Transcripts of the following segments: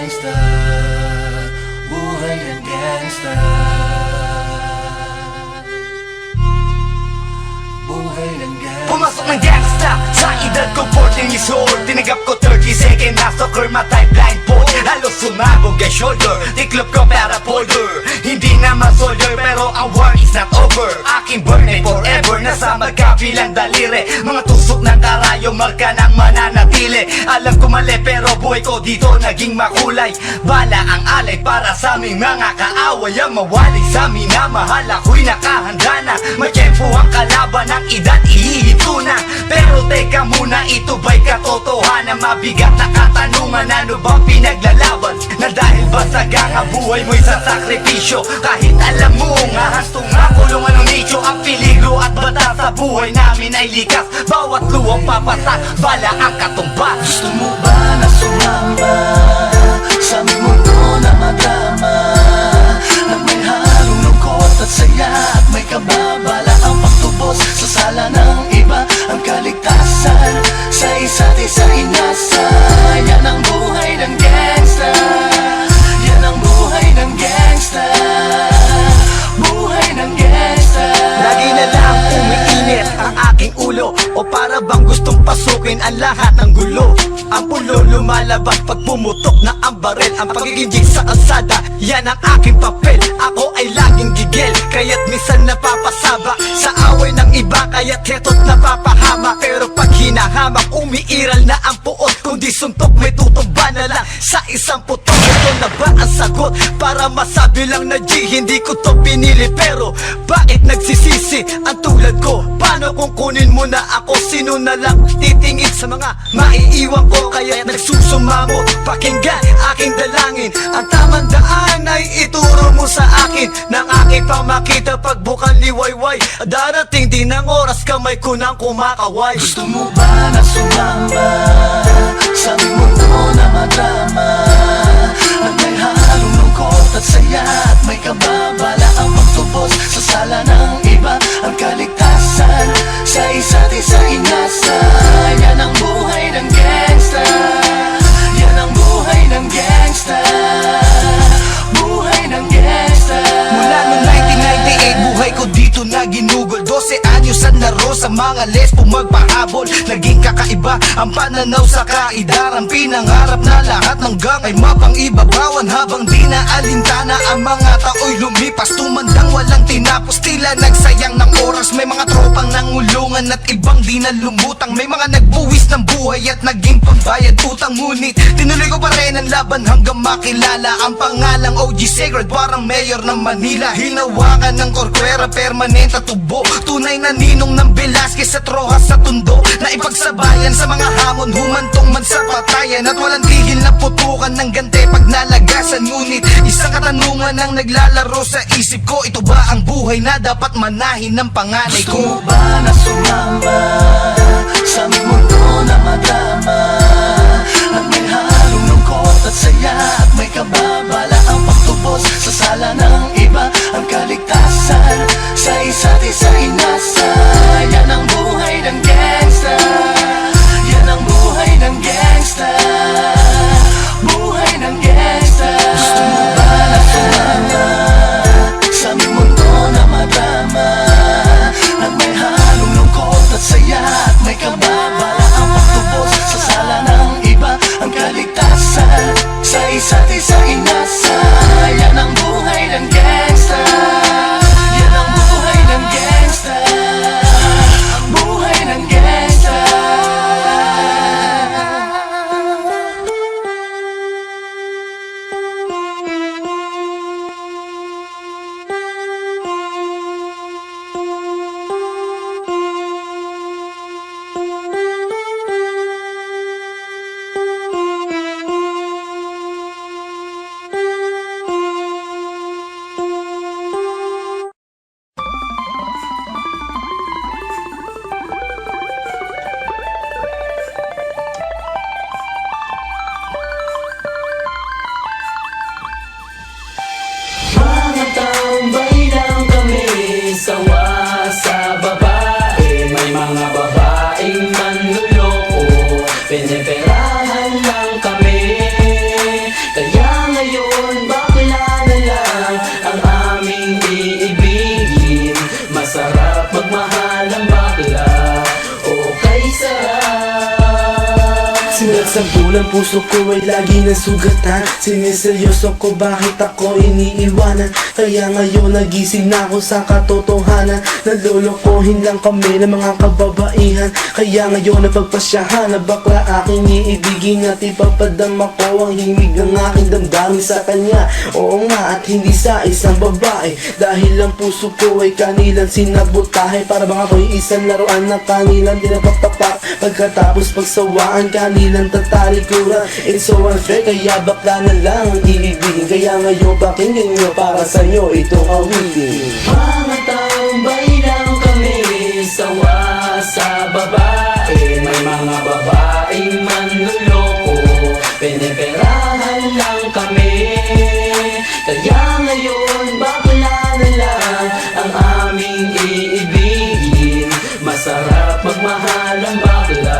gangsta, buhay ng gangsta, buhay ng gangsta. Pumasok ng gangsta sa edad ko 14 years old. Tinagap ko 30 second na soccer, matay blindfold. Halos sumabog ang shoulder, tiklop ko para folder. Hindi naman soldier pero ang war is not over. Aking burn ay forever, nasa magkabilang daliri. Mga tusok ng karayo, marka ng mananatili. Alam ko mali pero buhay ko dito naging makulay. Bala ang alay para sa aming mga kaaway. Ang mawalay sa amin na mahal, ako'y nakahanda na. May tiyempo ang kalaban ng edad, ihihito na. Pero teka muna, ito ba'y katotohanan? Mabigat na katanungan, ano bang pinaglalaban? Na dahil ba sagang buhay mo'y sa sakripisyo? Kahit alam mo nga hastong makulungan ng nicho. Ang peligro at bata sa buhay namin ay likas. Bawat luwang papasa, bala ang katumba. Gusto mo ba na sumamba sa aming mundo na madrama? Na may halong lungkot at saya at may kababala ang pagtubos sa sala ng iba. Ang kaligtasan sa isa't isa inasa. Yan ang buhay ng gangsta, yan ang buhay ng gangsta, buhay ng gangsta. Lagi na lang umiinit ang aking ulo, o para bang gustong pasukin ang lahat ng gulo. Ang pulo lumalabas pag pumutok na ang baril. Ang pagiging jig sa kalsada, yan ang aking papel. Ako ay laging gigil, kaya't minsan napapasaba sa away ng iba, kaya't heto't napapahama. Pero pag hinahamak, umiiral na ang puot. Kung di suntok, may tutumba na lang sa isang putok. Ito na ba ang sagot? Para masabi lang na G, hindi ko to pinili. Pero bakit nagsisisi ang tulad ko? Paano kung kunin mo na ako? Sino na lang titingin sa mga maiiwan ko? Kaya nagsusumamo, pakinggan aking dalangin. Ang tamang daan ay ituro mo sa akin. Nang aking pamakita pagbukan liwayway. Darating din ang oras, kamay ko nang kumakaway. Gusto mo ba na sumamba sa aming mundo na madrama? Na may halong lungkot at saya at may kababala ang pagtubos sa sala ng iba. Ang kaligtasan sa isa't isa inasa. Yan ang buhay ng gangsta, yan ang buhay ng gangsta, buhay ng gangsta. Mula noong 1998, buhay ko dito na ginugol. 12 anyos ang laro sa mga lesbo magpahabol. Naging kakaiba ang pananaw sa kaidaran. Pinangarap na lahat ng gang ay mapang-ibabawan. Habang di na alintana ang mga tao'y lumipas. Tumandang walang tinapos, tila nagsayang ng oras. May mga tropang nangulungan at ibang di na lumutang. May mga nagbuwis ng buhay at naging pambayad utang. Ngunit tinuloy ko pa rin ang laban hanggang makilala ang pangalang OG Sacred, parang mayor ng Manila. Hinawakan ng Corcuera, permanente tubo. Tunay na ninong ng Velasquez at Rojas sa tundo. Na ipagsabayan sa mga hamon, humantong man sa patayan. At walang tigil na putukan ng gante pag nalagasan. Ngunit isang katanungan ang naglalaro sa isip ko. Ito ba ang buhay na dapat manahin ng panganay Gusto mo ko? ba na sumamba sa aming mundo na madrama? At may halong lungkot at saya at may kababala ang pagtubos sa sala ng iba. Ang kaligtasan sa isa't isa inasa. Yan ang buhay ng gangsta, yan ang buhay ng gangsta, buhay ng gangsta. Gusto mo ba na sumamba sa aming mundo na madrama? At may halong lungkot at saya at may kababala ang pagtubos sa sala ng iba. Ang kaligtasan sa isa't isa inasa. Yan ang buhay ng gangsta, yan ang buhay ng gangsta, buhay ng gangsta. Sa bulang puso ko ay lagi ng sugatan. Siniseryoso ko bakit ako iniiwanan. Kaya ngayon nagising na ako sa katotohanan. Nalolokohin lang kami ng mga kababaihan. Kaya ngayon napagpasyahan na bakla aking iibigin. At ipapadama ko ang himig ng aking damdamin sa kanya. Oo nga, at hindi sa isang babae. Dahil ang puso ko ay kanilang sinabotahe. Para bang ako'y isang laruan na kanilang tinapaktapak. Pagkatapos pagsawaan kanilang tatalikuran. It's so unfair, kaya bakla na lang ang iibigin. Kaya ngayon pakinggan nyo, para sa'yo itong awitin. Mga tambay lang kami, sawa sa babae. May mga babaeng manluloko, piniperahan lang kami. Kaya ngayon bakla na lang ang aming iibigin. Masarap magmahal ang bakla,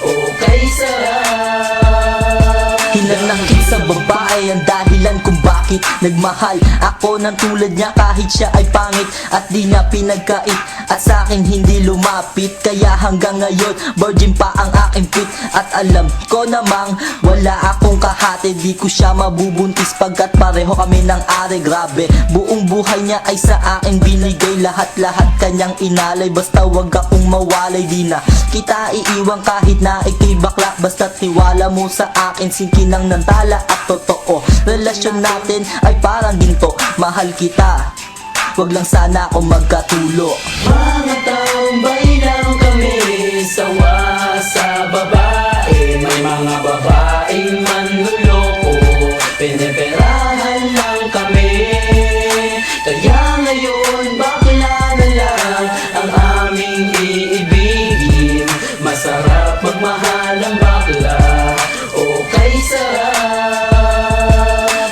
okay sarap. Hinanakit sa babae ang dahilan kung bakit nagmahal ako ng tulad niya kahit siya ay pangit at di niya pinagkait at sa akin hindi lumapit. Kaya hanggang ngayon virgin pa ang aking pit at alam ko namang wala akong kahati. Di ko siya mabubuntis pagkat pareho kami ng are. Grabe, buong buhay niya ay sa akin binigay. Lahat-lahat kanyang inalay, basta wag akong mawalay. Di na kita iiwan kahit na ikay bakla, basta't hiwala mo sa akin sinkinang ng tala at totoo. Relasyon natin ay parang ginto, mahal kita, wag lang sana ako magkatulo. Mga tambay lang kami, sawa sa babae. May mga babaeng manluloko, piniperahan lang kami. Kaya ngayon bakla na lang ang aming iibigin. Masarap magmahal ang bakla, okay sarap.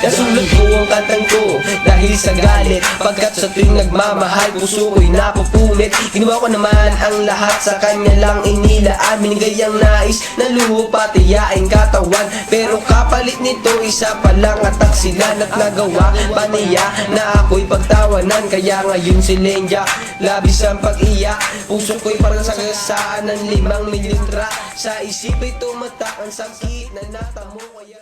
Nasulat ko ang kantang ko dahil sa galit, pagkat sa tuwing nagmamahal puso ko'y napupunit. Ginawa ko naman ang lahat sa kanya lang inilaan. Binigay ang nais na luho pati yaing katawan, pero kapalit nito isa pa lang atak sila. At nagawa pa niya na ako'y pagtawanan. Kaya ngayon si Lenja labis ang pag-iyak. Puso ko'y parang sagasaan ng 5 milyon tra. Sa isip ay tumatak ang sakit na natamo. Kaya